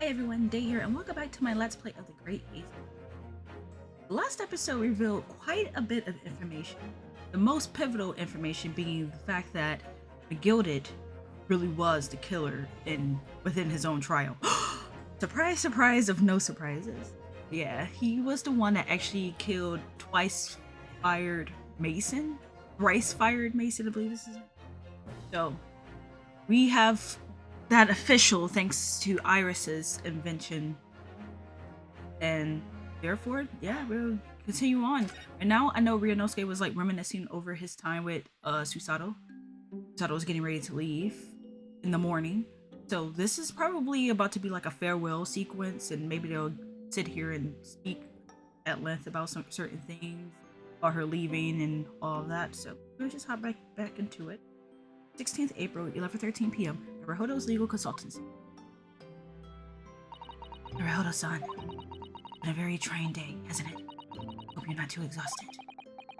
Hey everyone, Day here, and welcome back to my Let's Play of the Great Ace. The last episode revealed quite a bit of information. The most pivotal information being the fact that the Gilded really was the killer within his own trial. Surprise, surprise of no surprises. Yeah, he was the one that actually killed fired Mason? Thrice fired Mason, I believe this is. So, we have that official thanks to Iris's invention, and therefore, yeah, we'll continue on. And now I know Ryunosuke was like reminiscing over his time with Susato. Susato was getting ready to leave in the morning, so this is probably about to be like a farewell sequence, and maybe they'll sit here and speak at length about some certain things, about her leaving and all of that. So we'll just hop back into it. 16th April, 11:13 p.m. Naruhodo's legal consultancy. Naruhodo-san, been a very trying day, hasn't it? Hope you're not too exhausted.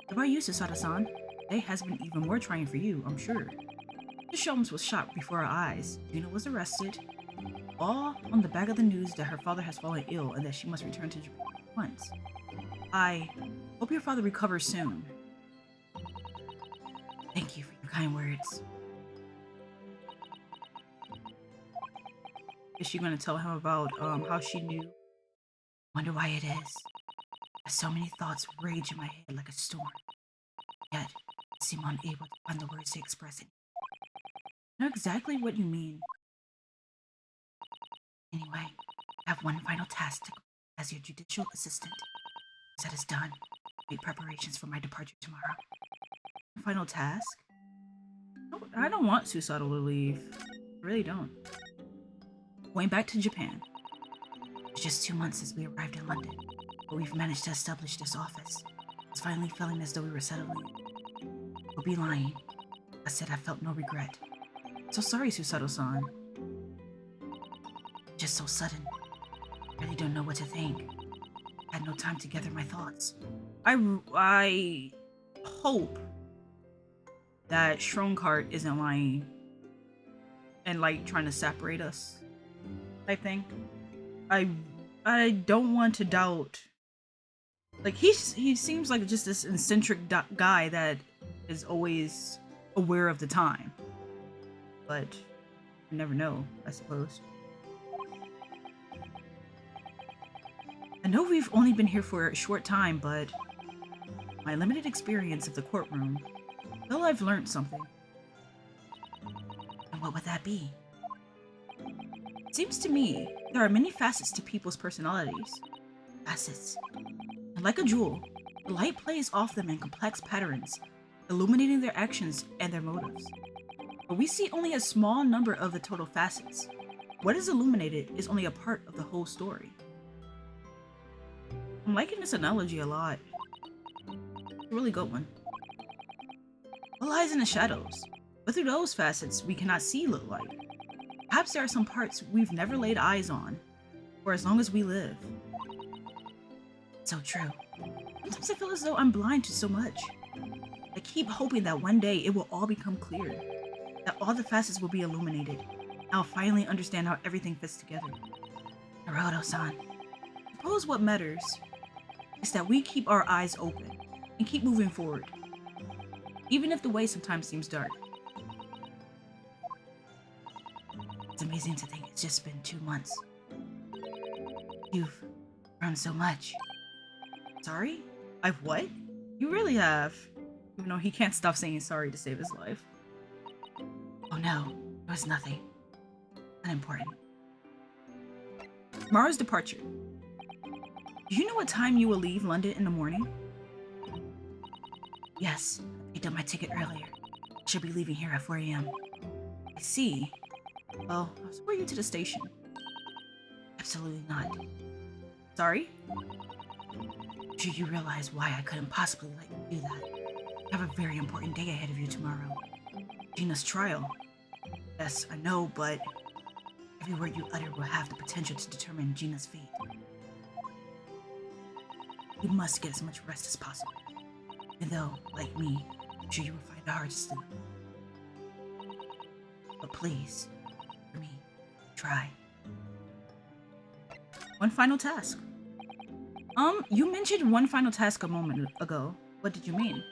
What about you, Susato-san? Today has been even more trying for you, I'm sure. The Sholmes was shot before our eyes. Gina was arrested, all on the back of the news that her father has fallen ill and that she must return to Japan at once. I hope your father recovers soon. Thank you for your kind words. Is she going to tell him about how she knew? Wonder why it is. So many thoughts rage in my head like a storm. Yet, I seem unable to find the words to express it. I know exactly what you mean. Anyway, I have one final task to as your judicial assistant. Once that is done, make preparations for my departure tomorrow. Final task? No, I don't want Susato to leave. I really don't. Going back to Japan. It's just 2 months since we arrived in London, but we've managed to establish this office. It's finally feeling as though we were settling. I'll be lying. I said I felt no regret. So sorry, Susato-san. Just so sudden. I really don't know what to think. I had no time to gather my thoughts. I hope that Schronkart isn't lying and like trying to separate us type thing. I don't want to doubt. Like he seems like just this eccentric guy that is always aware of the time, but you never know, I suppose. I know we've only been here for a short time, but my limited experience of the courtroom, well, I've learned something. And what would that be? It seems to me there are many facets to people's personalities. Facets. And like a jewel, the light plays off them in complex patterns, illuminating their actions and their motives. But we see only a small number of the total facets. What is illuminated is only a part of the whole story. I'm liking this analogy a lot. It's a really good one. What lies in the shadows? But through those facets we cannot see look like. Perhaps there are some parts we've never laid eyes on, for as long as we live. So true. Sometimes I feel as though I'm blind to so much. I keep hoping that one day it will all become clear, that all the facets will be illuminated. I'll finally understand how everything fits together. Naruhodo-san, suppose what matters is that we keep our eyes open and keep moving forward, even if the way sometimes seems dark. It's amazing to think it's just been 2 months. You've grown so much. Sorry? I've what? You really have. Even though he can't stop saying sorry to save his life. Oh no, it was nothing. Unimportant. Tomorrow's departure. Do you know what time you will leave London in the morning? Yes, I picked up my ticket earlier. I should be leaving here at 4 a.m. I see. Well, I'll support you to the station. Absolutely not. Sorry? Do you realize why I couldn't possibly let you do that? You have a very important day ahead of you tomorrow. Gina's trial. Yes, I know, but every word you utter will have the potential to determine Gina's fate. You must get as much rest as possible. Even though, like me, I'm sure you will find it hard to sleep. But please, for me, try. One final task. You mentioned one final task a moment ago. What did you mean?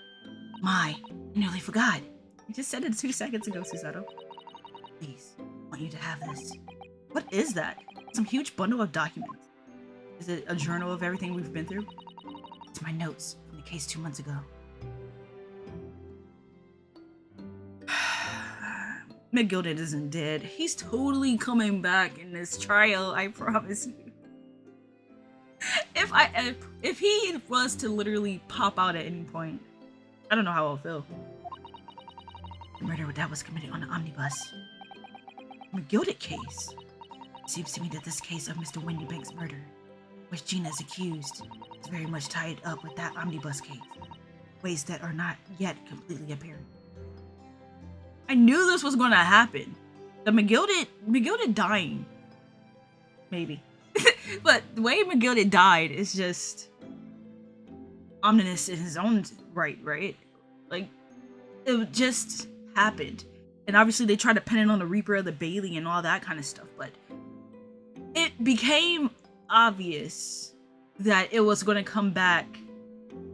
My, I nearly forgot. You just said it 2 seconds ago, Susato. Please, I want you to have this. What is that? Some huge bundle of documents. Is it a journal of everything we've been through? It's my notes from the case 2 months ago. McGilded isn't dead. He's totally coming back in this trial, I promise you. If he was to literally pop out at any point, I don't know how I'll feel. The murder that was committed on the omnibus. McGilded case. It seems to me that this case of Mr. Windybank's murder, which Gina is accused, is very much tied up with that omnibus case. Ways that are not yet completely apparent. I knew this was going to happen. The McGilded dying. Maybe. But the way McGilded died is just ominous in his own right? Like, it just happened. And obviously they tried to pin it on the Reaper of the Bailey and all that kind of stuff, but it became obvious that it was going to come back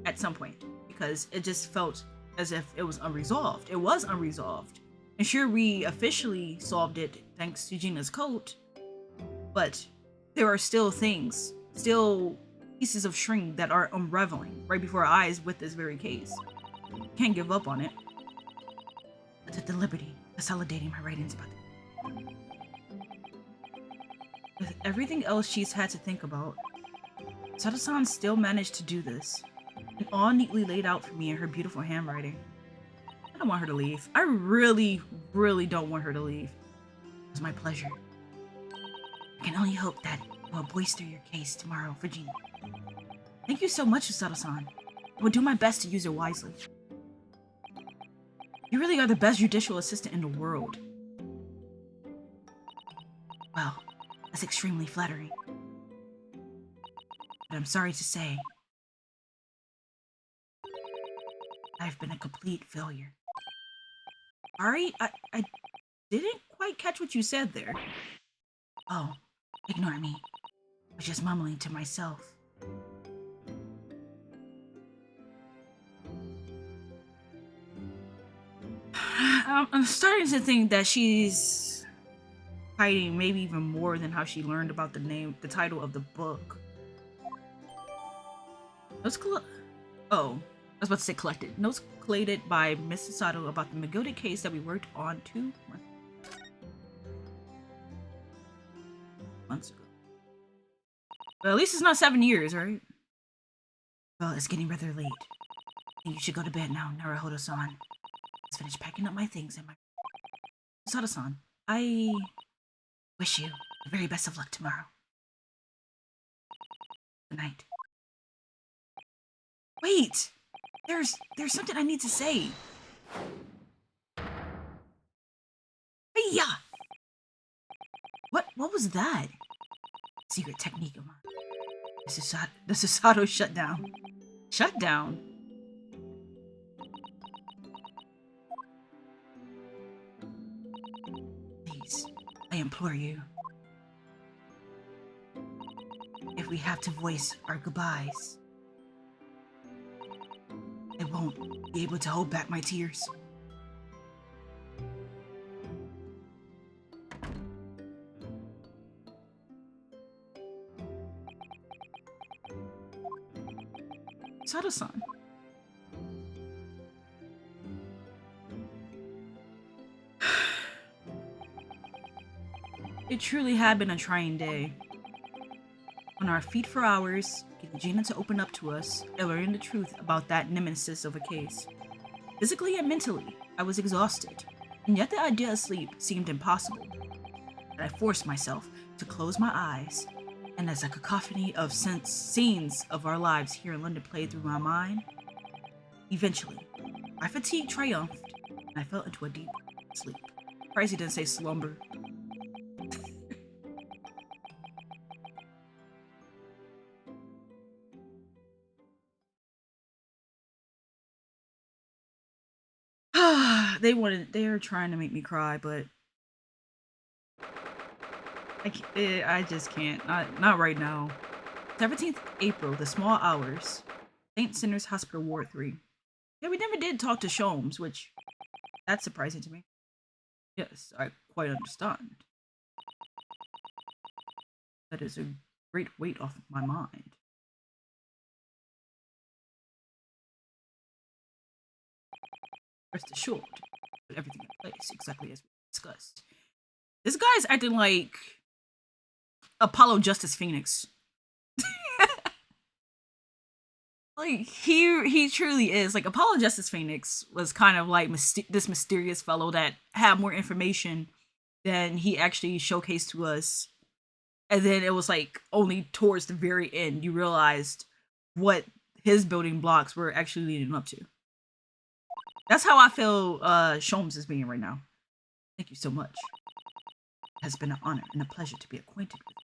at some point because it just felt as if it was unresolved. It was unresolved. And sure, we officially solved it thanks to Gina's coat, but there are still things, still pieces of string that are unraveling right before our eyes with this very case. Can't give up on it. I took the liberty of consolidating my writings about it. With everything else she's had to think about, Susato-san still managed to do this, and all neatly laid out for me in her beautiful handwriting. I don't want her to leave. I really, really don't want her to leave. It was my pleasure. I can only hope that you will bolster your case tomorrow for Gina. Thank you so much, Susato-san. I will do my best to use it wisely. You really are the best judicial assistant in the world. Well, that's extremely flattering. But I'm sorry to say, I've been a complete failure. Sorry, I didn't quite catch what you said there. Oh, ignore me. I was just mumbling to myself. I'm starting to think that she's hiding maybe even more than how she learned about the title of the book. Notes I was about to say collected. Notes collated by Miss Susato about the McGilded case that we worked on 2 months ago. Well, at least it's not 7 years, right? Well, it's getting rather late. I think you should go to bed now, Naruhodo-san. Let's finish packing up my things and my... Susato-san, I wish you the very best of luck tomorrow. Good night. Wait! There's something I need to say. Hey-ya! What was that? Secret technique of mine. The Susato shutdown. Shutdown? Please, I implore you. If we have to voice our goodbyes, I won't be able to hold back my tears. Susato-san. It truly had been a trying day. On our feet for hours, getting Gina to open up to us and learning the truth about that nemesis of a case. Physically and mentally, I was exhausted, and yet the idea of sleep seemed impossible. But I forced myself to close my eyes, and as a cacophony of scenes of our lives here in London played through my mind, eventually, my fatigue triumphed, and I fell into a deep sleep. Surprised he didn't say slumber. They were trying to make me cry, but I just can't. Not right now. 17th April, the small hours. St. Sinners Hospital Ward 3. Yeah, we never did talk to Sholmes, which that's surprising to me. Yes, I quite understand. That is a great weight off of my mind. Rest assured, put everything in place exactly as we discussed. This guy's acting like Apollo Justice Phoenix. Like he truly is. Like Apollo Justice Phoenix was kind of like this mysterious fellow that had more information than he actually showcased to us. And then it was like only towards the very end you realized what his building blocks were actually leading up to. That's how I feel Sholmes is being right now. Thank you so much. It has been an honor and a pleasure to be acquainted with you.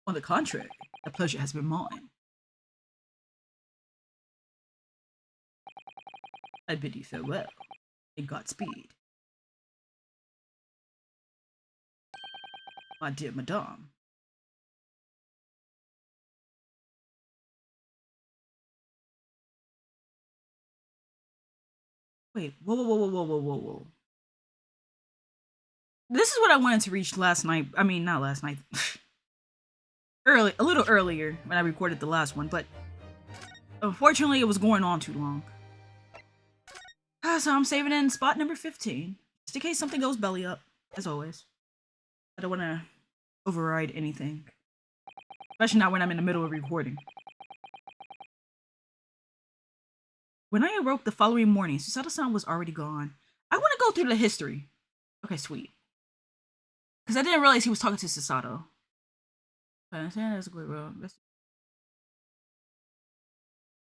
On the contrary, the pleasure has been mine. I bid you farewell, and Godspeed. My dear madame. Wait, whoa. This is what I wanted to reach last night. I mean, not last night. A little earlier when I recorded the last one, but unfortunately it was going on too long. So I'm saving in spot number 15, just in case something goes belly up, as always. I don't want to override anything, especially not when I'm in the middle of recording. When I awoke the following morning, Susato-san was already gone. I want to go through the history. Okay, sweet. Because I didn't realize he was talking to Susato. I understand that's a great role.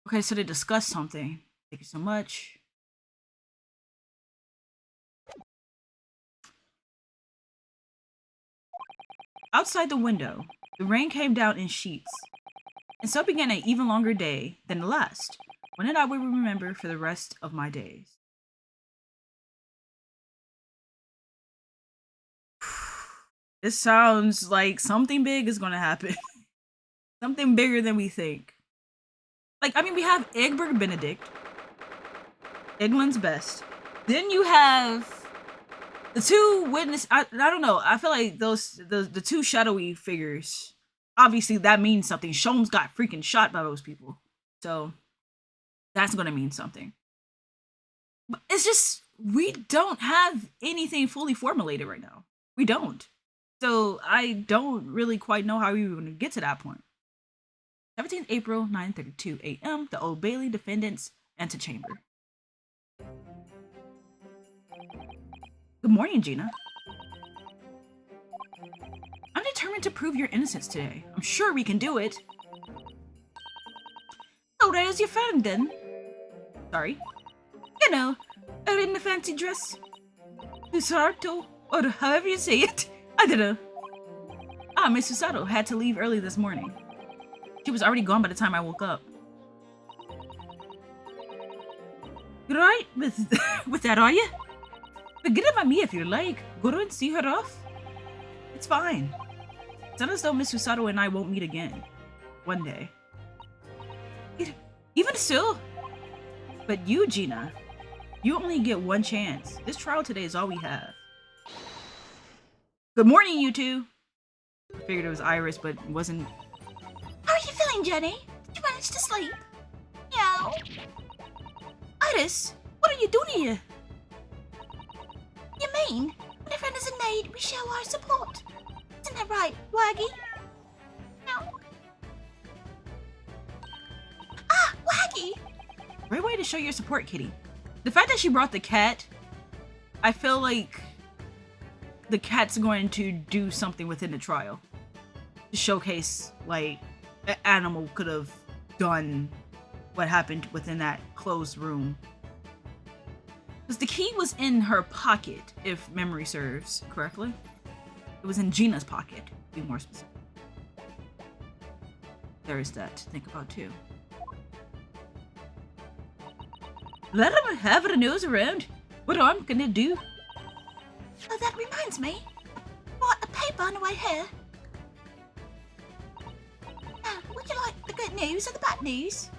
Okay, so they discussed something. Thank you so much. Outside the window, the rain came down in sheets, and so began an even longer day than the last, one that I will remember for the rest of my days. This sounds like something big is gonna happen. Something bigger than we think. Like, I mean, we have Egbert Benedict, Eglin's best. Then you have the two witness. I don't know. I feel like the two shadowy figures. Obviously, that means something. Sholmes got freaking shot by those people, so that's gonna mean something. But it's just we don't have anything fully formulated right now. We don't. So I don't really quite know how we were gonna get to that point. 17th April, 9:32 a.m. The Old Bailey defendant's antechamber. Good morning, Gina. I'm determined to prove your innocence today. I'm sure we can do it. So there's your friend then. Sorry. You know, her in the fancy dress. Susato, or however you say it. I don't know. Ah, Miss Susato had to leave early this morning. She was already gone by the time I woke up. You're right with that, are you? Forget about me if you like. Go and see her off. It's fine. It's not as though Miss Susato and I won't meet again. One day. Even so. But you, Gina, you only get one chance. This trial today is all we have. Good morning, you two. I figured it was Iris, but it wasn't. How are you feeling, Jenny? Did you manage to sleep? Meow. Iris, what are you doing here? You mean, when a friend is in need, we show our support? Isn't that right, Waggy? Meow. Ah, Waggy! Great way to show your support, Kitty. The fact that she brought the cat, I feel like the cat's going to do something within the trial to showcase, like, an animal could have done what happened within that closed room. Because the key was in her pocket, if memory serves correctly. It was in Gina's pocket, to be more specific. There is that to think about, too. Let him have the nose around. What I'm gonna do? Oh, that reminds me. Bought a paper on the way here. Now, would you like the good news or the bad news?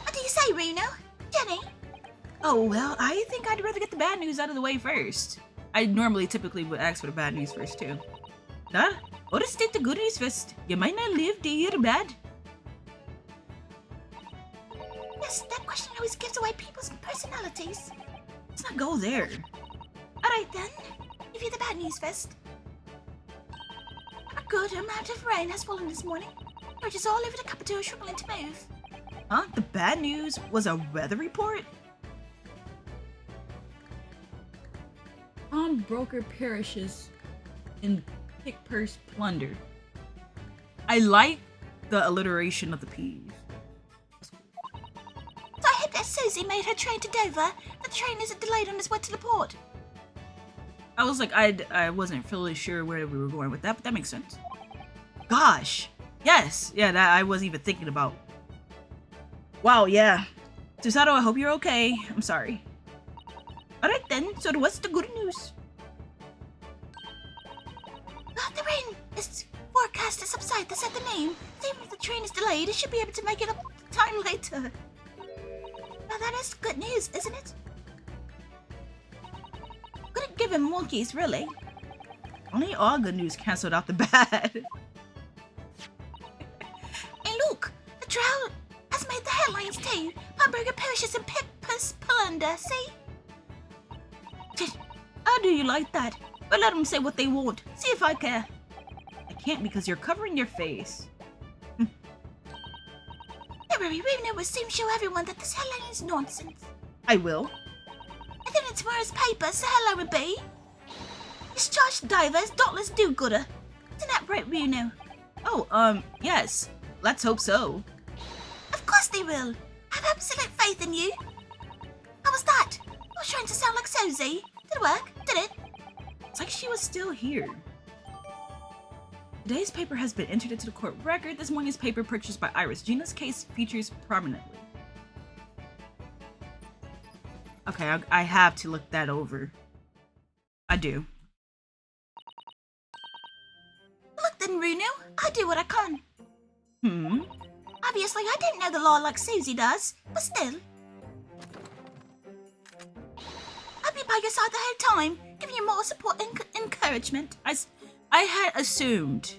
What do you say, Reno? Jenny? Oh, well, I think I'd rather get the bad news out of the way first. I typically would ask for the bad news first, too. Or state the good news first. You might not live to hear bad. Yes, that question always gives away people's personalities. Let's not go there. Alright then, give you the bad news first. A good amount of rain has fallen this morning. Bridges all over the capital are struggling to move. Huh? The bad news was a weather report? Broker perishes in pick-purse plunder. I like the alliteration of the P's. So I hope that Susie made her train to Dover. That the train isn't delayed on its way to the port. I was like, I wasn't really sure where we were going with that, but that makes sense. Gosh. Yes. Yeah, that I wasn't even thinking about. Wow, yeah. Susato, I hope you're okay. I'm sorry. Alright then, so what's the good news? The rain is forecast to subside this afternoon. So even if the train is delayed, it should be able to make it up time later. Now that is good news, isn't it? Couldn't give him monkeys, really. Only all good news canceled out the bad. Hey look, the trial has made the headlines too. Hamburger perishes in pick-purse plunder, see? How do you like that? But let them say what they want. See if I care. I can't because you're covering your face. Don't worry, Reno will soon show everyone that this headline is nonsense. I will. And then in tomorrow's papers, the headline would be Discharged divers, dauntless do-gooder. Isn't that right, Reno? Oh, yes. Let's hope so. Of course they will. I have absolute faith in you. How was that? I was trying to sound like Susie. Did it work? Did it? It's like she was still here. Today's paper has been entered into the court record. This morning's paper purchased by Iris. Gina's case features prominently. Okay, I have to look that over. I do. Look then, Reno. I do what I can. Hmm? Obviously, I don't know the law like Susie does, but still. I'll be by your side the whole time, giving you more support and encouragement. I had assumed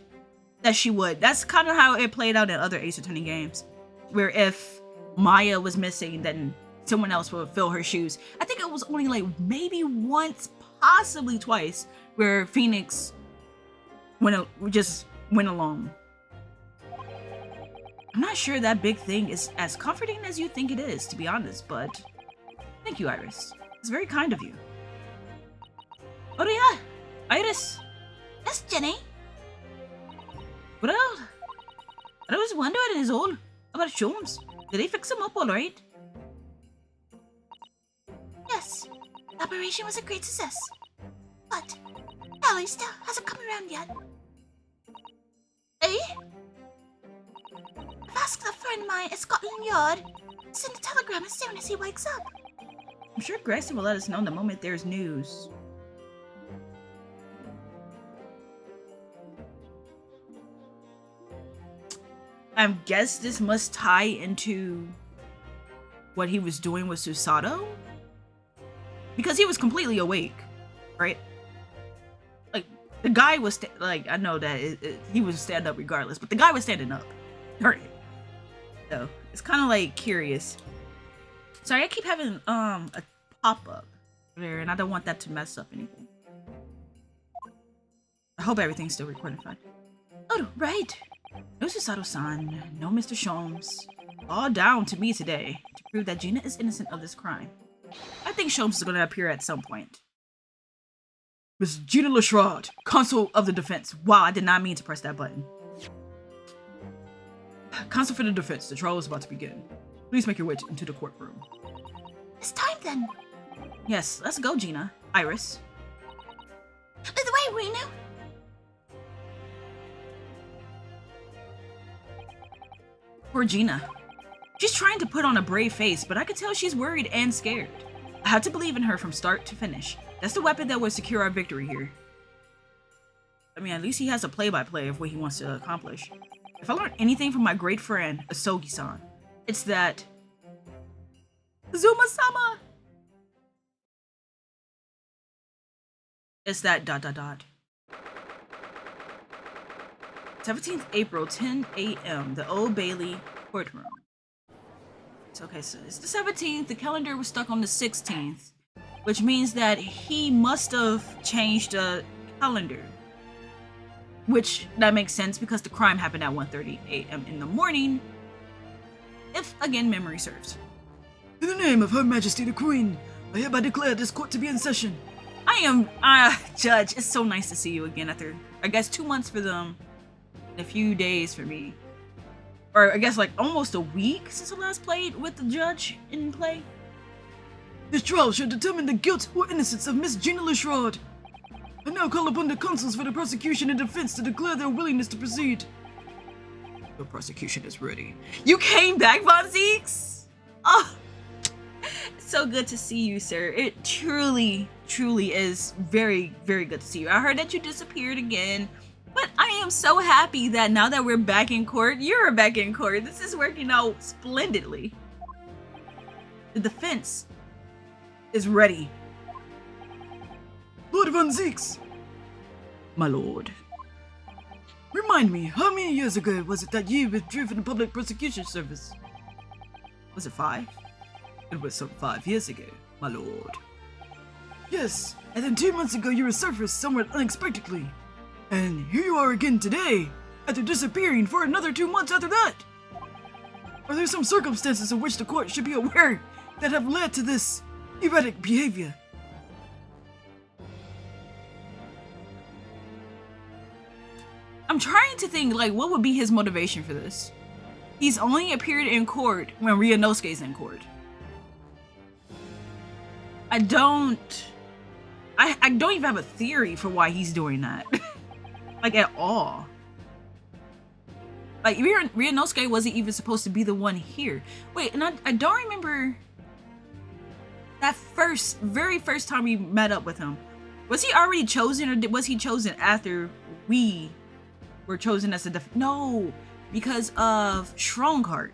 that she would. That's kind of how it played out in other Ace Attorney games, where if Maya was missing, then someone else would fill her shoes. I think it was only like maybe once, possibly twice, where Phoenix just went along. I'm not sure that big thing is as comforting as you think it is, to be honest, but thank you, Iris. It's very kind of you. Oh yeah, Iris. Yes, Jenny? Well, I was wondering is all about Sholmes. Did they fix him up all right? Yes. The operation was a great success. But Ellie still hasn't come around yet. Eh? I've asked a friend of mine at Scotland Yard to send a telegram as soon as he wakes up. I'm sure Grayson will let us know the moment there's news. I guess this must tie into what he was doing with Susato? Because he was completely awake, right? Like, the guy was, I know that he was stand up regardless, but the guy was standing up. Right. So, it's kind of like curious. Sorry, I keep having a pop-up there, and I don't want that to mess up anything. I hope everything's still recording fine. Oh, right. No Susato-san, no Mr. Sholmes. All down to me today to prove that Gina is innocent of this crime. I think Sholmes is going to appear at some point. Miss Gina Lestrade, Consul of the Defense. Wow, I did not mean to press that button. Consul for the Defense, the trial is about to begin. Please make your way into the courtroom. It's time then. Yes, let's go, Gina. Iris. By the way, Reno. Poor Gina. She's trying to put on a brave face, but I could tell she's worried and scared. I had to believe in her from start to finish. That's the weapon that would secure our victory here. I mean, at least he has a play-by-play of what he wants to accomplish. If I learned anything from my great friend, Asogi-san, it's that... Zuma-sama! It's that ... 17th April, 10 a.m., the Old Bailey courtroom. Okay, so it's the 17th, the calendar was stuck on the 16th, which means that he must have changed the calendar. Which, that makes sense because the crime happened at 1:30 a.m. in the morning, if, again, memory serves. In the name of Her Majesty the Queen, I hereby declare this court to be in session. I am, Judge, it's so nice to see you again after, I guess, 2 months for them, and a few days for me. Or, I guess, like, almost a week since I last played with the judge in play. This trial shall determine the guilt or innocence of Miss Gina Lestrade. I now call upon the consuls for the prosecution and defense to declare their willingness to proceed. The prosecution is ready. You came back, Von Zeeks? Oh, it's so good to see you, sir. It truly, truly is very, very good to see you. I heard that you disappeared again, but I am so happy that now that we're back in court, you're back in court. This is working out splendidly. The defense is ready. Lord Von Zeeks! My lord. Remind me, how many years ago was it that you withdrew from the public prosecution service? Was it 5? It was some 5 years ago, my lord. Yes, and then 2 months ago you resurfaced somewhat unexpectedly. And here you are again today, after disappearing for another 2 months after that. Are there some circumstances of which the court should be aware that have led to this erratic behavior? I'm trying to think, like, what would be his motivation for this? He's only appeared in court when Ryunosuke's in court. I don't even have a theory for why he's doing that. Like, at all. Like, Ryunosuke wasn't even supposed to be the one here. Wait, and I don't remember that very first time we met up with him. Was he already chosen, or was he chosen after we were chosen as a no, because of Strongheart.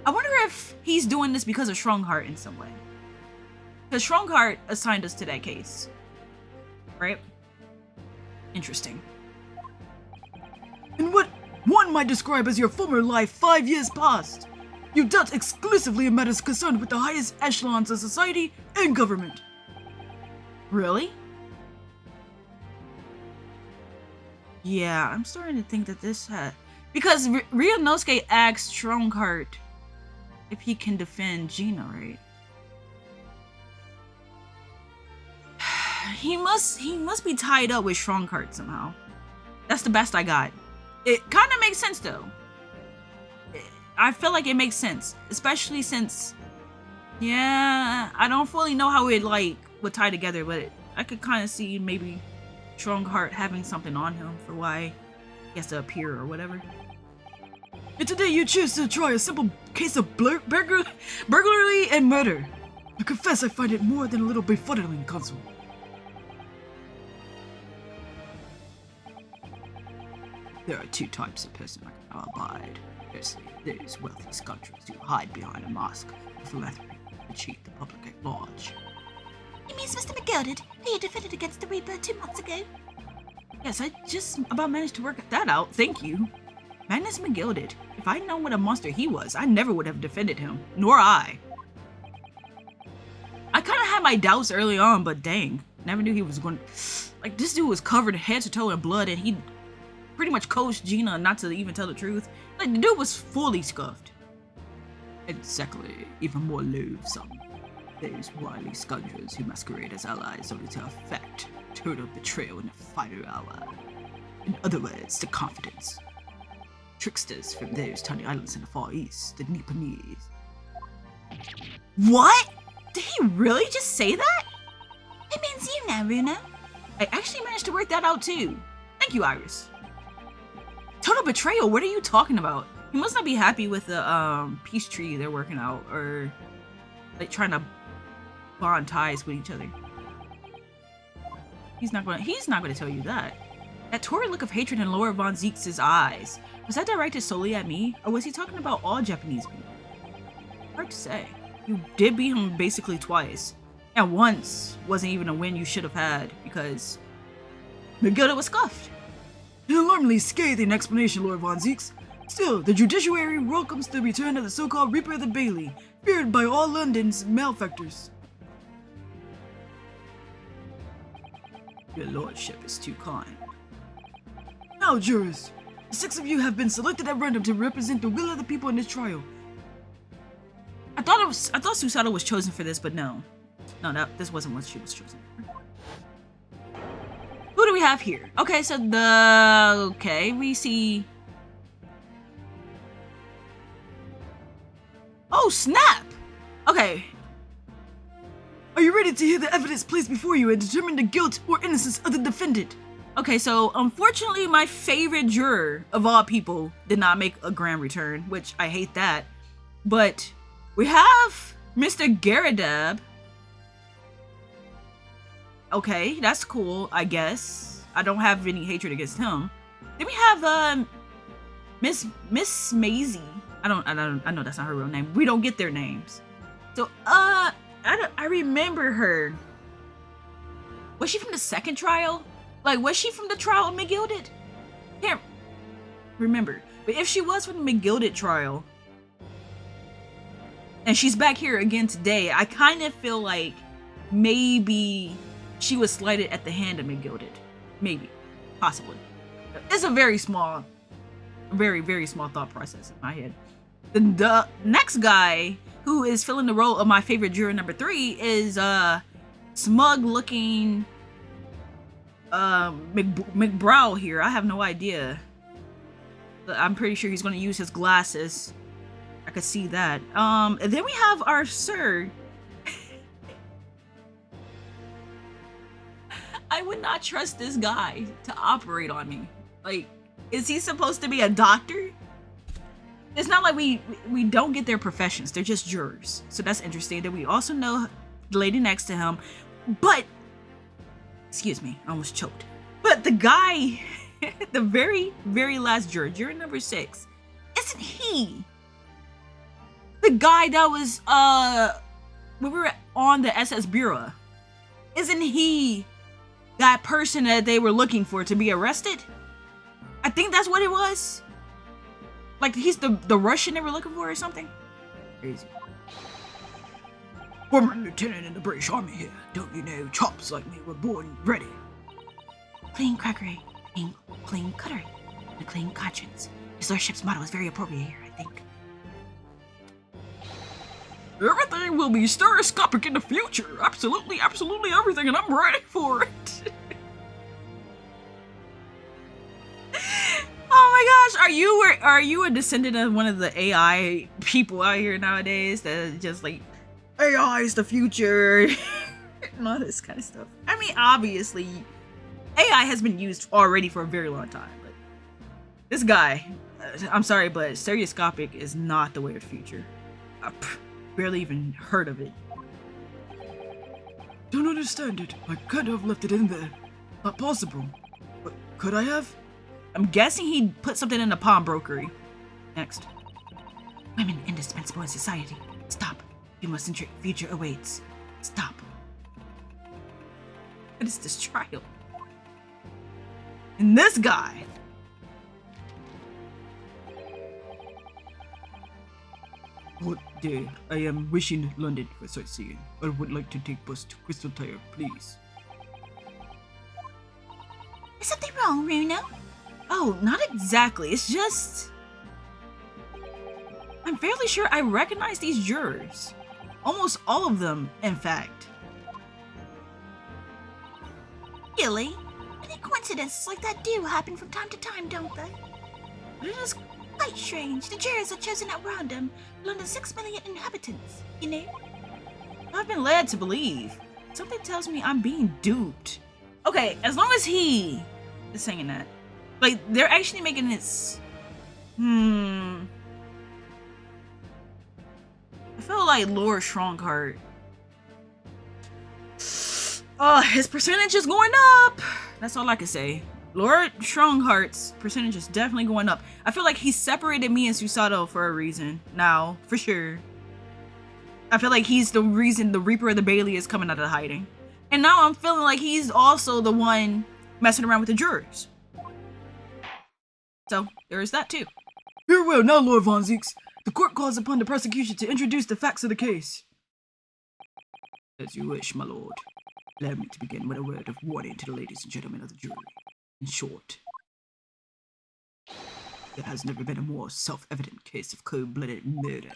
I wonder if he's doing this because of Strongheart in some way. Because Strongheart assigned us to that case. Right? Interesting. In what one might describe as your former life 5 years past, you dealt exclusively in matters concerned with the highest echelons of society and government. Really? Yeah, I'm starting to think that this had... Because Ryunosuke asked Strongheart if he can defend Gina, right? He must be tied up with Strongheart somehow. That's the best I got. It kind of makes sense, though. I feel like it makes sense. Especially since... Yeah, I don't fully know how it, like, would tie together, but I could kind of see maybe Strongheart having something on him for why he has to appear or whatever. And today you choose to try a simple case of burglary and murder. I confess I find it more than a little befuddling, Consul. There are 2 types of person I cannot abide. Firstly, those wealthy scoundrels who hide behind a mask of philanthropy to cheat the public at large. You mean Mr. McGilded, who you defended against the Reaper 2 months ago? Yes, I just about managed to work that out, thank you. Magnus McGilded. If I'd known what a monster he was, I never would have defended him. Nor I. I kind of had my doubts early on, but dang. Never knew he was going to... Like, this dude was covered head to toe in blood, and he pretty much coached Gina not to even tell the truth. Like, the dude was fully scuffed. And secondly, even more loathsome, those wily scoundrels who masquerade as allies only to effect total betrayal in the final hour. In other words, the confidence. Tricksters from those tiny islands in the Far East, the Nipponese. What? Did he really just say that? It means you now, Runa. I actually managed to work that out too. Thank you, Iris. Total betrayal, what are you talking about? He must not be happy with the peace treaty they're working out, or like trying to bond ties with each other. He's not gonna tell you that. That torrid look of hatred in Lord Von Zeke's eyes. Was that directed solely at me? Or was he talking about all Japanese people? Hard to say. You did beat him basically twice. And once wasn't even a win you should have had because Megilda was scuffed. An alarmingly scathing explanation, Lord Von Zeeks. Still, the judiciary welcomes the return of the so-called Reaper of the Bailey, feared by all London's malefactors. Your lordship is too kind. Now, jurors, the 6 of you have been selected at random to represent the will of the people in this trial. I thought Susato was chosen for this, but no. No, this wasn't what she was chosen for. Who do we have here? Okay, so we see... Oh, snap! Okay. Are you ready to hear the evidence placed before you and determine the guilt or innocence of the defendant? Okay, so unfortunately my favorite juror of all people did not make a grand return, which I hate that. But we have Mr. Garadab. Okay, that's cool, I guess. I don't have any hatred against him. Then we have Miss Maisie. I know that's not her real name. We don't get their names. So I remember her. Was she from the second trial? Like, was she from the trial of McGilded? Can't remember. But if she was from the McGilded trial, and she's back here again today, I kind of feel like maybe she was slighted at the hand of McGilded. Maybe. Possibly. It's a very small, very small thought process in my head. The next guy who is filling the role of my favorite juror number 3 is smug looking McBrow here. I have no idea. I'm pretty sure he's going to use his glasses. I could see that. And then we have our sir. I would not trust this guy to operate on me. Like, is he supposed to be a doctor? It's not like we don't get their professions. They're just jurors. So that's interesting. That we also know the lady next to him. But, excuse me, I almost choked. But the guy, the very last juror, juror number 6, isn't he the guy that was, when we were on the SS Bureau? Isn't he that person that they were looking for to be arrested? I think that's what it was. Like, he's the Russian they were looking for or something? Crazy. Former lieutenant in the British Army here. Don't you know, chops like me were born ready. Clean crackery, clean cuttery, and a clean conscience. His lordship's motto is very appropriate here, I think. Everything will be stereoscopic in the future. Absolutely everything, and I'm ready for it. Oh my gosh, are you a descendant of one of the AI people out here nowadays that just like AI is the future and all this kind of stuff? I mean, obviously AI has been used already for a very long time, but this guy, I'm sorry, but stereoscopic is not the way of the future. I barely even heard of it. Don't understand it. I could have left it in there. Not possible. But could I have? I'm guessing he put something in the pawnbrokery. Next. Women indispensable in society. Stop. Your most centric future awaits. Stop. What is this trial? And this guy. What day? I am wishing London for sightseeing. I would like to take bus to Crystal Tower, please. Is something wrong, Runo? Oh, not exactly. It's just... I'm fairly sure I recognize these jurors. Almost all of them, in fact. Really? Any coincidences like that do happen from time to time, don't they? But it is quite strange. The jurors are chosen at random, London's 6 million inhabitants, you know? I've been led to believe. Something tells me I'm being duped. Okay, as long as he is saying that. Like, they're actually making it... I feel like Lord Strongheart. His percentage is going up. That's all I can say. Lord Strongheart's percentage is definitely going up. I feel like he separated me and Susato for a reason now, for sure. I feel like he's the reason the Reaper of the Bailey is coming out of hiding. And now I'm feeling like he's also the one messing around with the jurors. So, there is that too. Very well, now, Lord Von Zieks. The court calls upon the prosecution to introduce the facts of the case. As you wish, my lord. Allow me to begin with a word of warning to the ladies and gentlemen of the jury. In short, there has never been a more self-evident case of cold-blooded murder.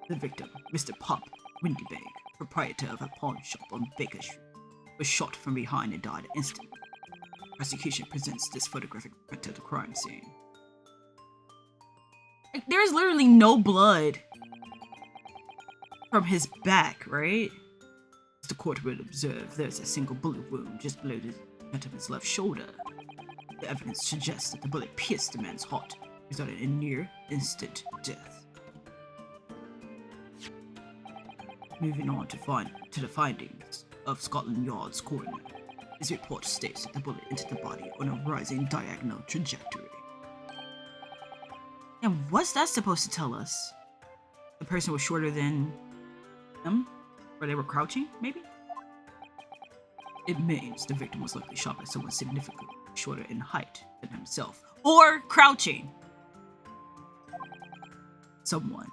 The victim, Mr. Pop Windybank, proprietor of a pawn shop on Baker Street, was shot from behind and died instantly. Prosecution presents this photographic print of the crime scene. Like, there's literally no blood from his back, right? As the court will observe, there's a single bullet wound just below the gentleman's left shoulder. The evidence suggests that the bullet pierced the man's heart, resulting in near instant death. Moving on to the findings of Scotland Yard's coroner. His report states that the bullet entered the body on a rising diagonal trajectory. And what's that supposed to tell us? The person was shorter than him? Or they were crouching, maybe? It means the victim was likely shot by someone significantly shorter in height than himself. Or crouching. Someone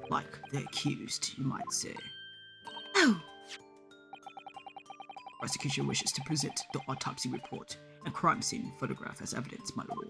like the accused, you might say. Oh! Prosecution wishes to present the autopsy report and crime scene photograph as evidence, my lord.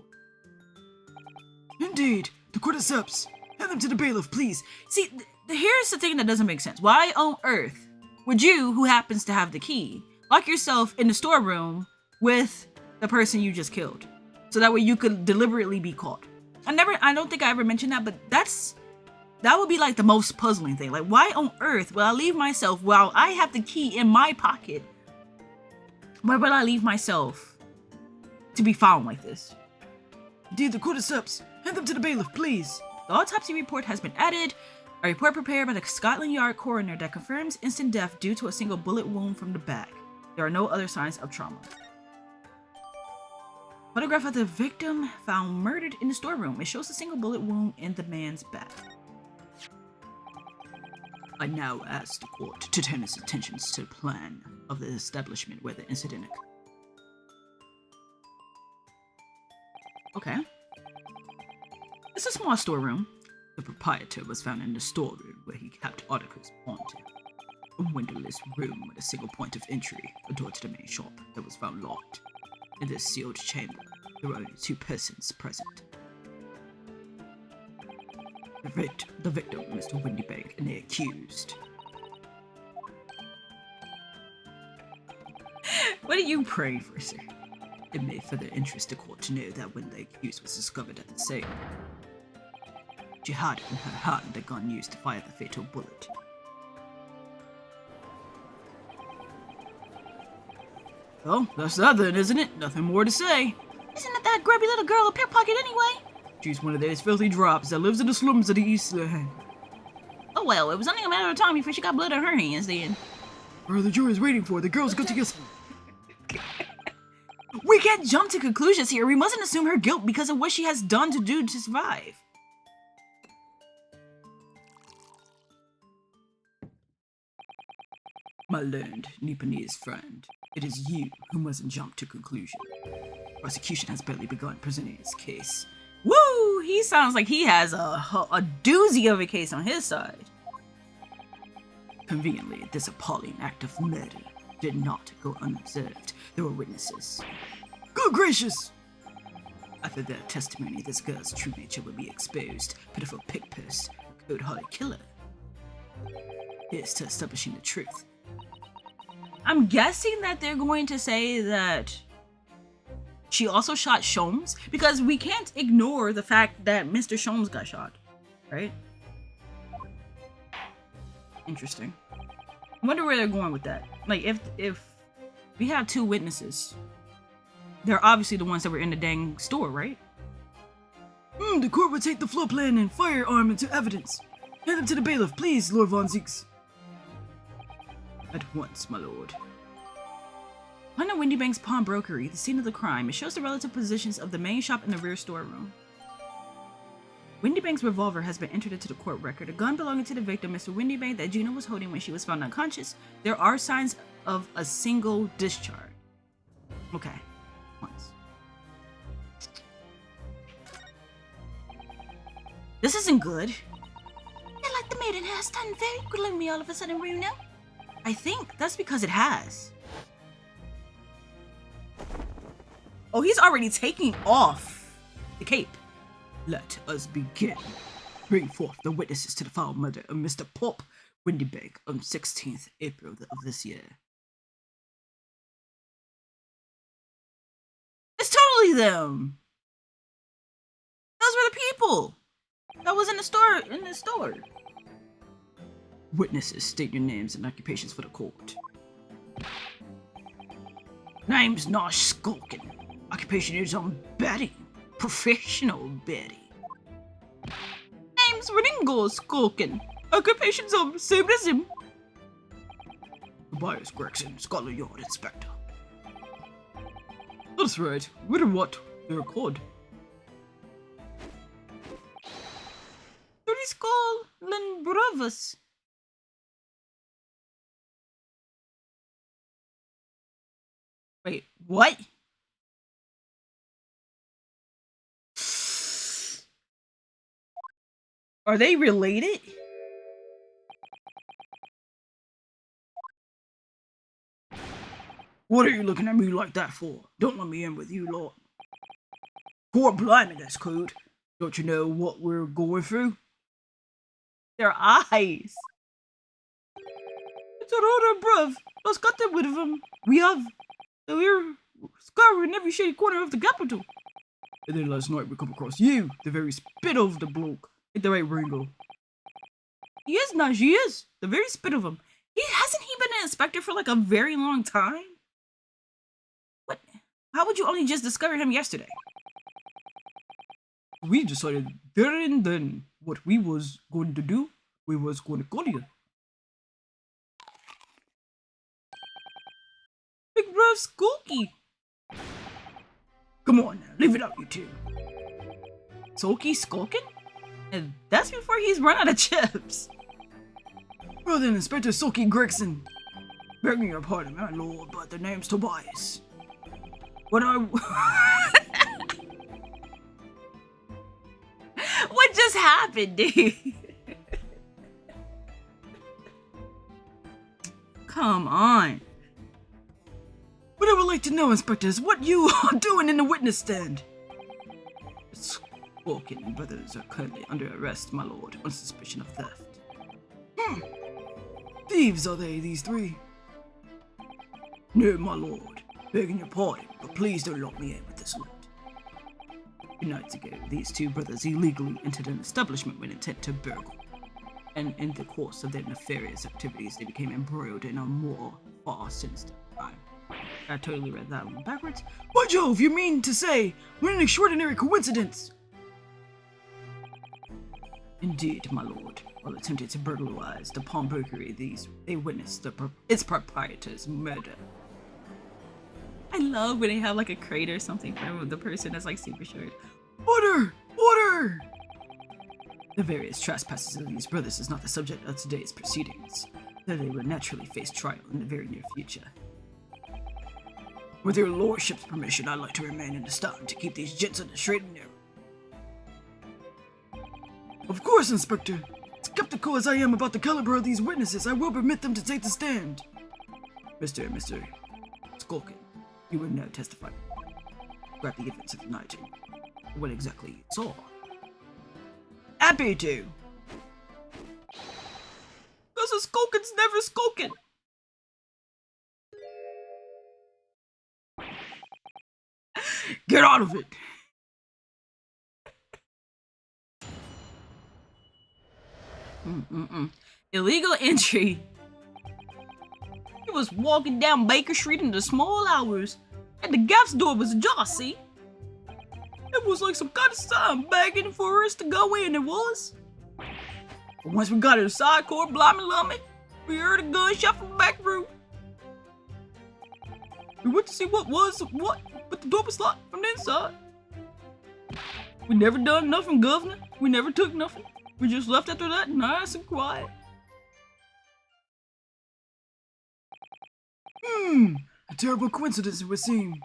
Indeed, the court accepts. Hand them to the bailiff, please. See, here's the thing that doesn't make sense. Why on earth would you, who happens to have the key, lock yourself in the storeroom with the person you just killed? So that way you could deliberately be caught. I don't think I ever mentioned that, but that would be like the most puzzling thing. Like, why on earth will I leave myself while I have the key in my pocket? Why would I leave myself to be found like this? Indeed, the court accepts. Hand them to the bailiff, please. The autopsy report has been added. A report prepared by the Scotland Yard coroner that confirms instant death due to a single bullet wound from the back. There are no other signs of trauma. Photograph of the victim found murdered in the storeroom. It shows a single bullet wound in the man's back. I now ask the court to turn its attentions to the plan of the establishment where the incident occurred. Okay. It's a small storeroom. The proprietor was found in the storeroom where he kept articles wanted. A windowless room with a single point of entry, a door to the main shop that was found locked. In this sealed chamber, there were only two persons present. The victim, Mr. Windybank, and the accused. What are you praying for, sir? It may further interest the court to know that when the accused was discovered at the scene, she had in her hand the gun used to fire the fatal bullet. Well, that's that then, isn't it? Nothing more to say. Isn't it that grubby little girl a pickpocket anyway? She's one of those filthy drops that lives in the slums of the East End. Oh well, it was only a matter of time before she got blood on her hands then. What are the jury's waiting for? The girl's got to get... We can't jump to conclusions here. We mustn't assume her guilt because of what she has done to survive. My learned Nipponese friend, it is you who mustn't jump to conclusion. Prosecution has barely begun presenting its case. Woo! He sounds like he has a doozy of a case on his side. Conveniently, this appalling act of murder did not go unobserved. There were witnesses. Good gracious! After their testimony, this girl's true nature will be exposed. Pitiful pickpocket, cold-hearted killer. Here's to establishing the truth. I'm guessing that they're going to say that she also shot Sholmes, because we can't ignore the fact that Mr. Sholmes got shot, right? Interesting. I wonder where they're going with that. Like, if we have two witnesses, they're obviously the ones that were in the dang store, right? The court will take the floor plan and firearm into evidence. Hand them to the bailiff, please, Lord Von Zieks. At once, my lord. On the Windybank's pawnbrokery, the scene of the crime, it shows the relative positions of the main shop and the rear storeroom. Windybank's revolver has been entered into the court record. A gun belonging to the victim, Mr. Windybank, that Gina was holding when she was found unconscious. There are signs of a single discharge. Okay. Once. This isn't good. I like the maiden has turned very gloomy all of a sudden, Runo. I think that's because it has. Oh, he's already taking off the cape. Let us begin. Bring forth the witnesses to the foul murder of Mr. Pop Windybank on 16th April of this year. It's totally them. Those were the people that was in the store. Witnesses, state your names and occupations for the court. Name's not skulking. Occupation is betting. Professional betting. Name's Ringo Skulkin. Occupation's same as him. Tobias Gregson, Scotland Yard Inspector. That's right. What and what? They're called. Scotland Brothers. Wait, what? Are they related? What are you looking at me like that for? Don't let me in with you lot. Poor blimey, that's code. Don't you know what we're going through? Their eyes. It's an order, bruv. Let's got them with them. We're scouring every shady corner of the capital. And then last night we come across you, the very spit of the bloke. Ain't that right, Ringo? He is now, she is. The very spit of him. Hasn't he been an inspector for like a very long time? What? How would you only just discover him yesterday? We decided there and then what we was going to do. We was going to call you. Big bruv Skulky. Come on now, leave it up, you two. Sulky Skulkin? And that's before he's run out of chips. Well then, Inspector Sulky Gregson. Begging your pardon, my lord, but the name's Tobias. What just happened, dude? Come on. What I would like to know, Inspector, is what you are doing in the witness stand. Skulkin brothers are currently under arrest, my lord, on suspicion of theft. Thieves are they, these three? No, my lord. Begging your pardon, but please don't lock me in with this lot. 2 nights ago, these two brothers illegally entered an establishment with intent to burgle. And in the course of their nefarious activities, they became embroiled in a more far sinister crime. I totally read that one backwards. By Jove, you mean to say, what an extraordinary coincidence! Indeed, my lord. While attempting to burglarize the pawnbrokery, they witnessed its proprietor's murder. I love when they have like a crate or something for the person that's like super short. Order! Order! The various trespasses of these brothers is not the subject of today's proceedings, though they will naturally face trial in the very near future. With your lordship's permission, I'd like to remain in the stand to keep these gents on the straight and narrow. Of course, Inspector. Skeptical as I am about the caliber of these witnesses, I will permit them to take the stand. Mr. Skulkin, you will now testify. Grab the events of the night and what exactly you saw. Happy to. Because a Skulkin's never Skulkin. Get out of it! Illegal entry. He was walking down Baker Street in the small hours, and the Gap's door was ajar, see? It was like some kind of sign begging for us to go in, it was. But once we got inside, court, blimey lummy, We heard a gunshot from the back room. We went to see what, but the door was locked from the inside. We never done nothing, Governor. We never took nothing. We just left after that, nice and quiet. A terrible coincidence it would seem.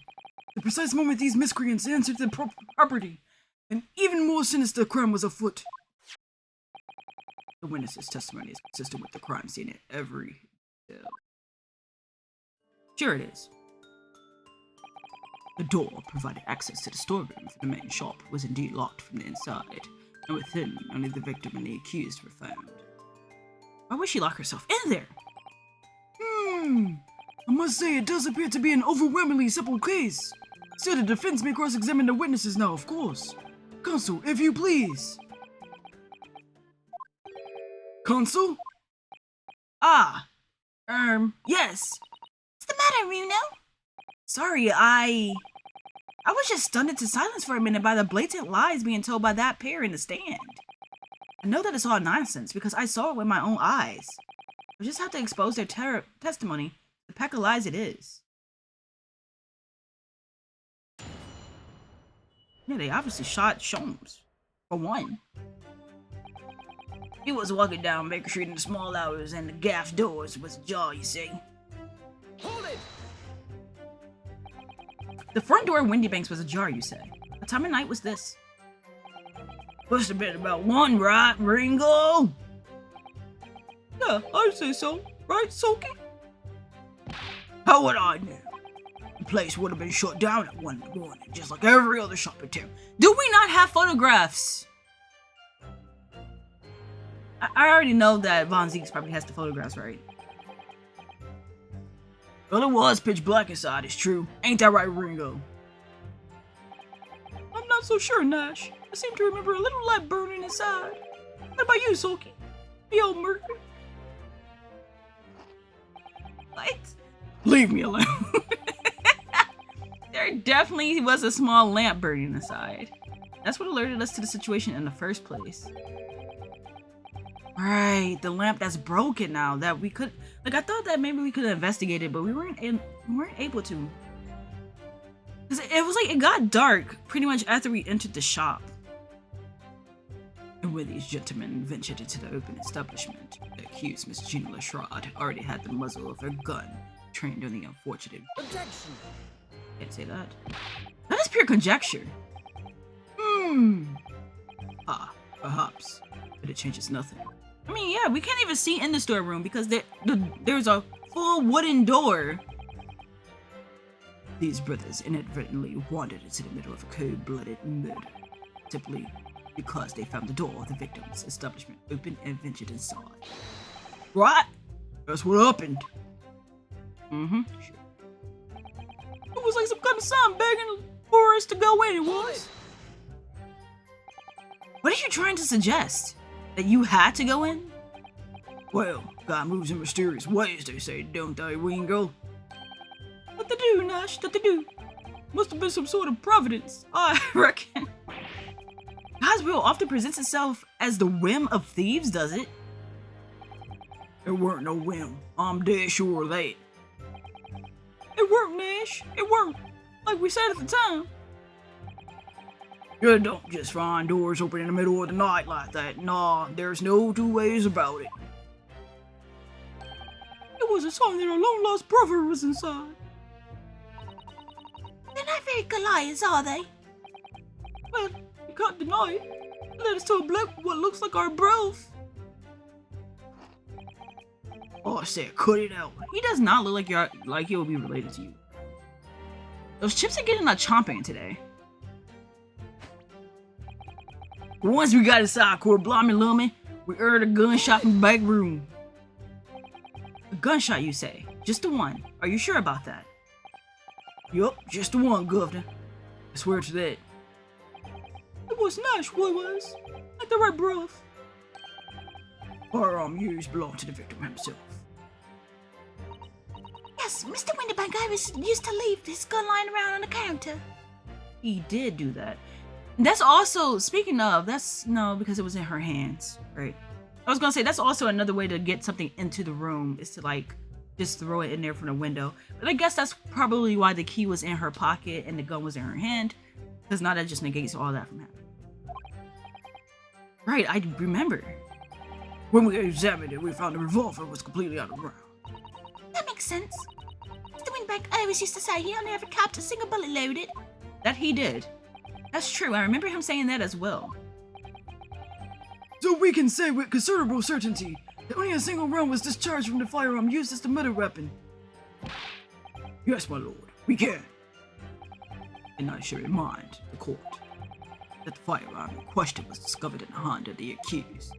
The precise moment these miscreants entered the property, an even more sinister crime was afoot. The witness's testimony is consistent with the crime scene at every detail. Sure it is. The door provided access to the storeroom for the main shop was indeed locked from the inside, and within only the victim and the accused were found. Why would she lock herself in there? I must say it does appear to be an overwhelmingly simple case. Still, the defense may cross-examine the witnesses now, of course. Counsel, if you please. Counsel? Yes. What's the matter, Runo? Sorry, I was just stunned into silence for a minute by the blatant lies being told by that pair in the stand. I know that it's all nonsense because I saw it with my own eyes. I just have to expose their testimony. The pack of lies it is. Yeah, they obviously shot Sholmes, for one. He was walking down Baker Street in the small hours and the gaff doors was ajar, you see. Hold it! The front door of Windy Banks was ajar, you say. What time of night was this? Must have been about 1, right, Ringo? Yeah, I'd say so. Right, Soki? How would I know? The place would have been shut down at 1 in the morning, just like every other shop in town. Do we not have photographs? I already know that Von Zeeks probably has the photographs, right? Well, it was pitch black inside, it's true. Ain't that right, Ringo? I'm not so sure, Nash. I seem to remember a little light burning inside. What about you, Soki? The old murder? What? Leave me alone. There definitely was a small lamp burning inside. That's what alerted us to the situation in the first place. Right, the lamp that's broken now that we could, like, I thought that maybe we could investigate it, but we weren't able to. Cause it was like it got dark pretty much after we entered the shop. And when these gentlemen ventured into the open establishment, the accused Miss Gina Lestrade already had the muzzle of her gun trained on the unfortunate. Objection! Can't say that. That is pure conjecture. Perhaps, but it changes nothing. I mean, yeah, we can't even see in the storeroom because there's a full wooden door. These brothers inadvertently wandered into the middle of a cold-blooded murder, simply because they found the door of the victim's establishment open and ventured inside. Right? That's what happened. Mm-hmm. Sure. It was like some kind of sign begging for us to go in, it was. What are you trying to suggest? That you had to go in? Well, God moves in mysterious ways, they say, don't they, Wingo? What they do, Nash? What they do? Must have been some sort of providence, I reckon. God's will often presents itself as the whim of thieves, does it? It weren't no whim. I'm dead sure of that. It weren't, Nash. It weren't. Like we said at the time. You don't just find doors open in the middle of the night like that. Nah, there's no two ways about it. It was a sign that our long-lost brother was inside. They're not very good liars, are they? Well, you can't deny it. They let us tell Black what looks like our broth. Oh, I said cut it out. He does not look like he will be related to you. Those chips are getting a chomping today. Once we got inside Court Blimey Lummy, we heard a gunshot from the back room. A gunshot, you say? Just the one. Are you sure about that? Yup, just the one, Governor. I swear to that. It was Nash, what was? Like the right breath. Firearm used belonged to the victim himself. Yes, Mr. Winterbank used to leave his gun lying around on the counter. He did do that. That's also, speaking of, that's, no, because it was in her hands, right? I was gonna say that's also another way to get something into the room is to like just throw it in there from the window. But I guess that's probably why the key was in her pocket and the gun was in her hand, because now that just negates all that from happening. Right, I remember. When we examined it, we found the revolver was completely out of ground. That makes sense. Mr. Windbank always used to say he only ever kept a single bullet loaded. That he did. That's true. I remember him saying that as well. So we can say with considerable certainty that only a single round was discharged from the firearm used as the murder weapon. Yes, my lord, we can. And I should remind the court that the firearm in question was discovered in the hand of the accused.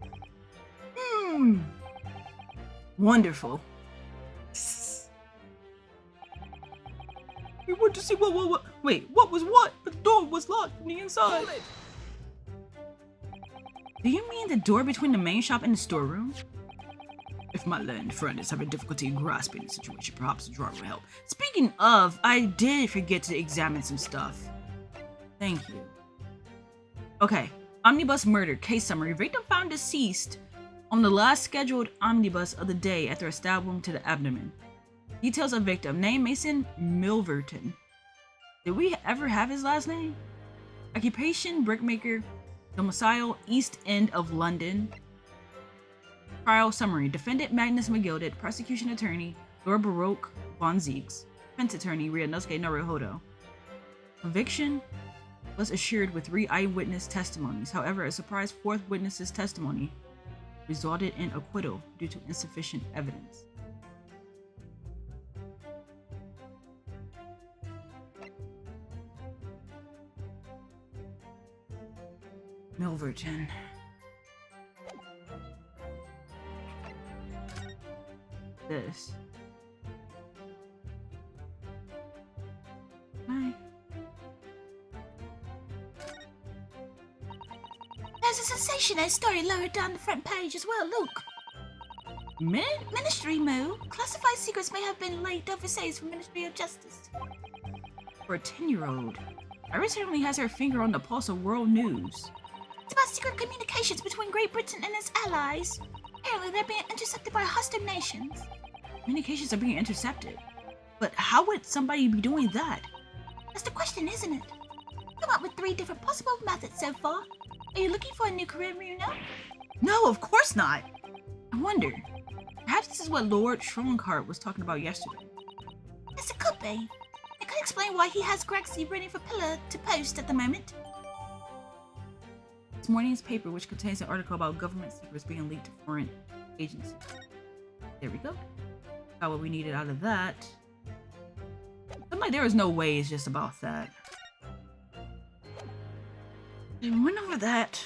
Wonderful. We want to see what? Wait, what was what? The door was locked from the inside. Hold it! Do you mean the door between the main shop and the storeroom? If my learned friend is having difficulty grasping the situation, perhaps a drawer will help. Speaking of, I did forget to examine some stuff. Thank you. Okay, omnibus murder case summary. Victim found deceased on the last scheduled omnibus of the day after a stab wound to the abdomen. Details of victim. Name Mason Milverton. Did we ever have his last name? Occupation brickmaker. Domicile East End of London. Trial summary. Defendant Magnus McGilded. Prosecution attorney Laura Baroque von Zieks. Defense attorney Ryunosuke Naruhodo. Conviction was assured with 3 eyewitness testimonies. However, a surprise 4th witness's testimony resulted in acquittal due to insufficient evidence. Milverton. This. Hi. There's a sensational story lower down the front page as well, look. Ministry Moo. Classified secrets may have been leaked overseas from Ministry of Justice. For a 10-year-old, Iris certainly has her finger on the pulse of world news. It's about secret communications between Great Britain and its allies. Apparently they're being intercepted by hostile nations. Communications are being intercepted. But how would somebody be doing that? That's the question, isn't it? Come up with 3 different possible methods so far. Are you looking for a new career, Bruno? No, of course not. I wonder. Perhaps this is what Lord Schronkart was talking about yesterday. Yes, it could be. It could explain why he has Gregsy ready for pillar to post at the moment. This morning's paper, which contains an article about government secrets being leaked to foreign agencies. There we go. Got what we needed out of that. I'm like, there is no way it's just about that. We went over that.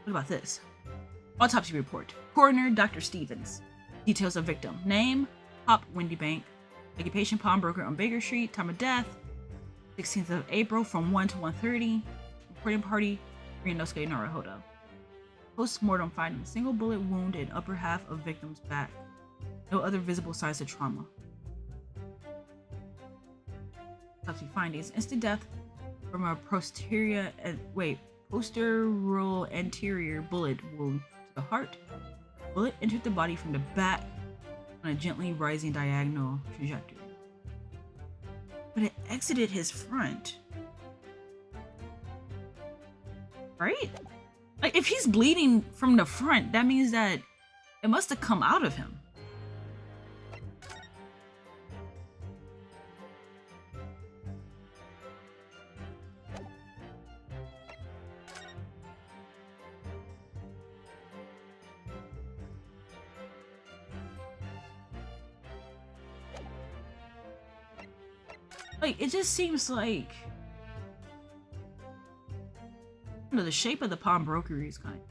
What about this? Autopsy report. Coroner Dr. Stevens. Details of victim. Name, Hop Windybank. Occupation pawnbroker on Baker Street. Time of death, 16th of April from 1 to 1:30. Reporting party, Ryunosuke Naruhodo. Post-mortem finding. Single bullet wound in upper half of victim's back. No other visible signs of trauma. Autopsy findings. Instant death from a posteroral anterior bullet wound to the heart. Bullet entered the body from the back on a gently rising diagonal trajectory. But it exited his front. Right? Like, if he's bleeding from the front, that means that it must have come out of him. Like, it just seems like, you know, the shape of the pawnbrokery is kind of...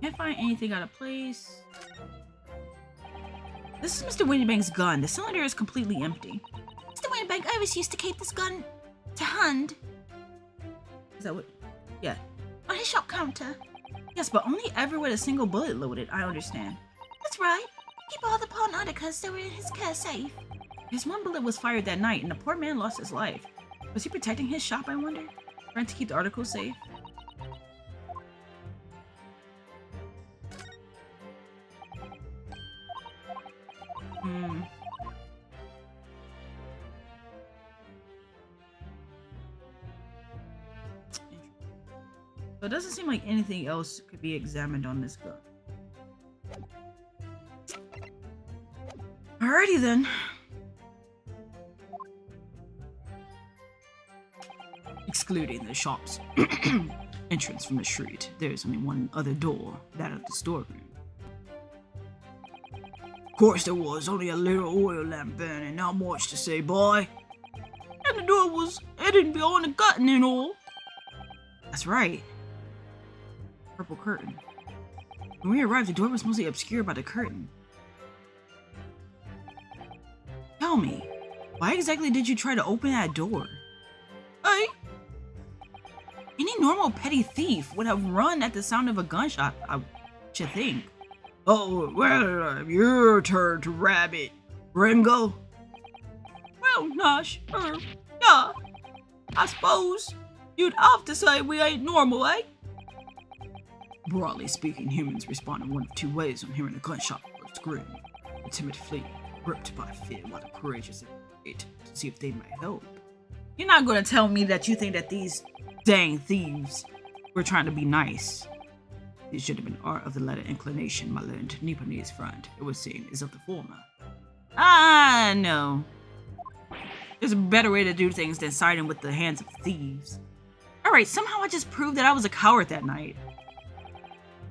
Can't find anything out of place. This is Mr. Windybank's gun. The cylinder is completely empty. Mr. Windbank always used to keep this gun to hand Is that what? Yeah. on his shop counter. Yes, but only ever with a single bullet loaded, I understand. That's right. Keep all the pawn articles that were in his care safe. His one bullet was fired that night, and the poor man lost his life. Was he protecting his shop, I wonder? Trying to keep the articles safe? So it doesn't seem like anything else could be examined on this gun. Alrighty then. Excluding the shop's entrance from the street, there's only one other door, that of the storeroom. Of course there was, only a little oil lamp burning, not much to say, boy. And the door was hidden behind the curtain and all. That's right. Purple curtain. When we arrived, the door was mostly obscured by the curtain. Tell me, why exactly did you try to open that door? Any normal petty thief would have run at the sound of a gunshot, I should think. Oh, well, your turn to rabbit, Ringo. Well, Nash, yeah, I suppose you'd have to say we ain't normal, eh? Broadly speaking, humans respond in one of two ways on hearing a gunshot or scream. The timid flee, gripped by fear, while the courageous wait to see if they might help. You're not gonna tell me that you think that these dang thieves were trying to be nice. It should have been art of the latter inclination, my learned Nipponese friend. It would seem is of the former. No. There's a better way to do things than siding with the hands of thieves. Alright, somehow I just proved that I was a coward that night.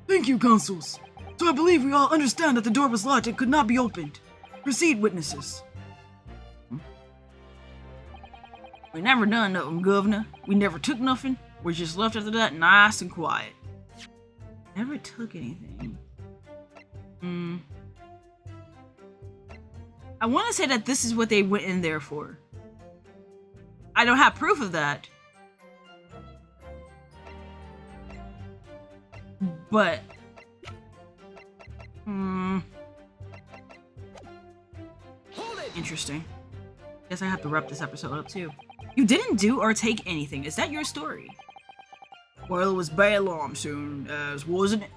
Thank you, consuls. So I believe we all understand that the door was locked and could not be opened. Proceed, witnesses. We never done nothing, Governor. We never took nothing. We just left after that nice and quiet. Never took anything. I want to say that this is what they went in there for. I don't have proof of that. But... Interesting. Guess I have to wrap this episode up too. You didn't do or take anything. Is that your story? Well, it was Balaam soon as, wasn't it?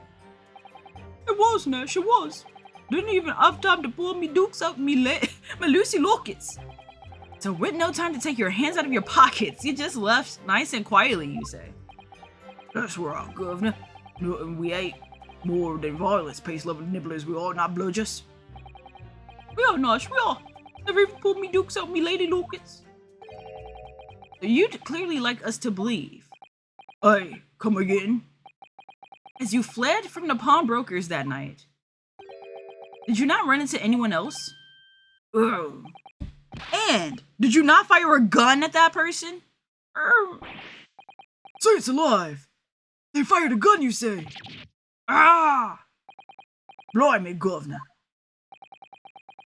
It was, Nash, it was. Didn't even have time to pull me dukes out my Lucy lockets. So with no time to take your hands out of your pockets, you just left nice and quietly, you say. That's right, Governor. Nothing we ate more than violence, peace-loving nibblers. We all not bludgeous. We are, Nash, we are. Never even pulled me dukes out me lady lockets. You'd clearly like us to believe. Hey, come again? As you fled from the pawnbrokers that night, did you not run into anyone else? Oh. And did you not fire a gun at that person? So it's alive. They fired a gun, you say? Ah! Blimey, Governor.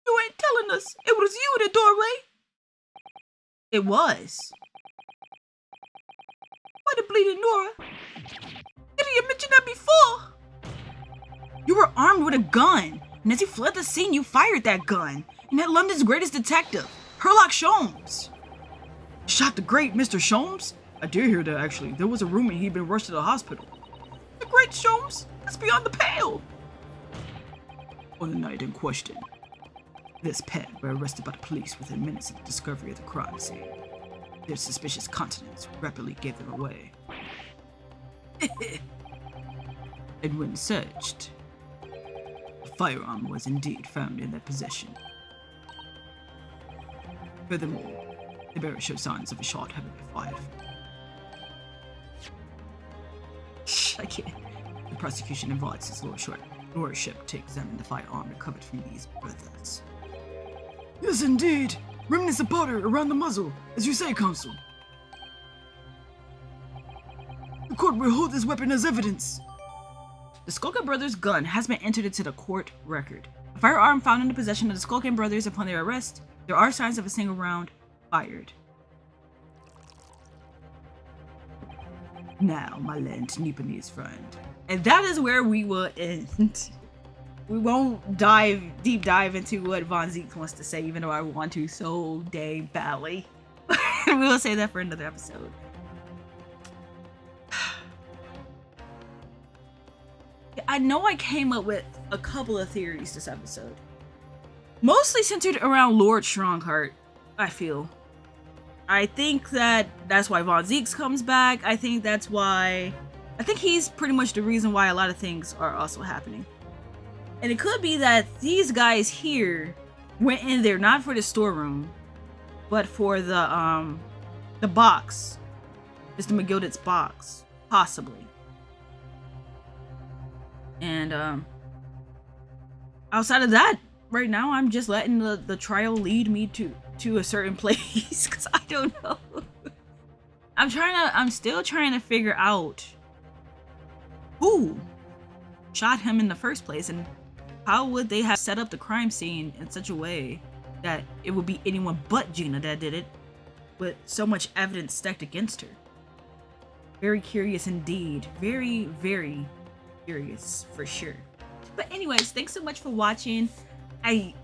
You ain't telling us it was you in the doorway? It was. Why the bleeding Nora? Didn't you mention that before? You were armed with a gun, and as you fled the scene, you fired that gun, and at London's greatest detective, Herlock Sholmes. Shot the great Mr. Sholmes? I did hear that, actually. There was a rumor he'd been rushed to the hospital. The great Sholmes? That's beyond the pale. On the night in question, this pair were arrested by the police within minutes of the discovery of the crime scene. Their suspicious countenance rapidly gave them away. And when searched, a firearm was indeed found in their possession. Furthermore, the bearer showed signs of a shot having been fired. I can't. The prosecution invites his lordship to examine the firearm recovered from these brothers. Yes, indeed. Remnants of powder around the muzzle, as you say, Consul. The court will hold this weapon as evidence. The Skulkin brothers' gun has been entered into the court record. A firearm found in the possession of the Skulkin brothers upon their arrest. There are signs of a single round fired. Now, my learned Nipponese friend. And that is where we will end. We won't deep dive into what Von Zeke wants to say, even though I want to so dang badly. We will say that for another episode. I know I came up with a couple of theories this episode. Mostly centered around Lord Strongheart, I feel. I think that's why Von Zeeks comes back. I think he's pretty much the reason why a lot of things are also happening. And it could be that these guys here went in there not for the storeroom, but for the box. Mr. McGilded's box, possibly. And outside of that, right now I'm just letting the trial lead me to a certain place, because I don't know. I'm still trying to figure out who shot him in the first place, and how would they have set up the crime scene in such a way that it would be anyone but Gina that did it, with so much evidence stacked against her. Very curious indeed. Very, very curious for sure. But anyways, thanks so much for watching. I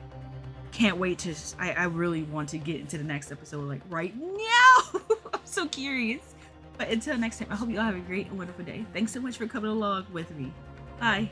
can't wait to, I really want to get into the next episode like right now. I'm so curious. But until next time, I hope you all have a great and wonderful day. Thanks so much for coming along with me. Bye.